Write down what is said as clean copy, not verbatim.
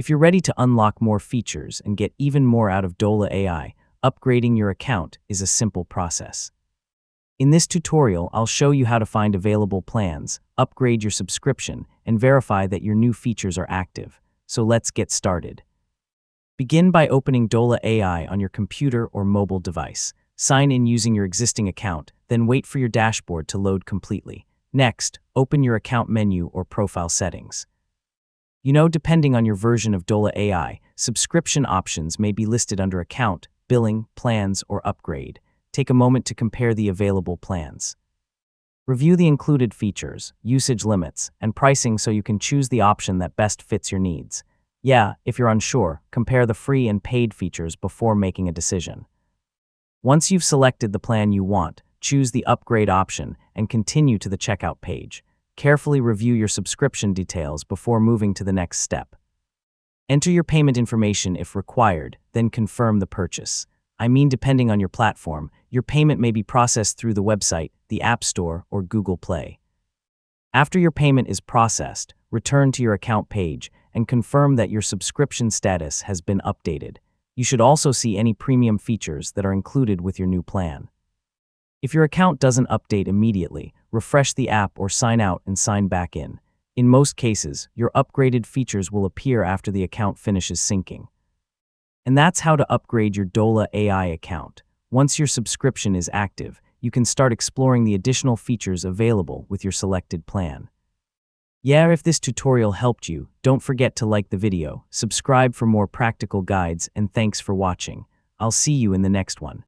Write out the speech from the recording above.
If you're ready to unlock more features and get even more out of Dola AI, upgrading your account is a simple process. In this tutorial, I'll show you how to find available plans, upgrade your subscription, and verify that your new features are active. So let's get started. Begin by opening Dola AI on your computer or mobile device. Sign in using your existing account, then wait for your dashboard to load completely. Next, open your account menu or profile settings. Depending on your version of Dola AI, subscription options may be listed under Account, Billing, Plans, or Upgrade. Take a moment to compare the available plans. Review the included features, usage limits, and pricing so you can choose the option that best fits your needs. If you're unsure, compare the free and paid features before making a decision. Once you've selected the plan you want, choose the upgrade option and continue to the checkout page. Carefully review your subscription details before moving to the next step. Enter your payment information if required, then confirm the purchase. Depending on your platform, your payment may be processed through the website, the App Store, or Google Play. After your payment is processed, return to your account page and confirm that your subscription status has been updated. You should also see any premium features that are included with your new plan. If your account doesn't update immediately, refresh the app or sign out and sign back in. In most cases, your upgraded features will appear after the account finishes syncing. And that's how to upgrade your Dola AI account. Once your subscription is active, you can start exploring the additional features available with your selected plan. If this tutorial helped you, don't forget to like the video, subscribe for more practical guides, and thanks for watching. I'll see you in the next one.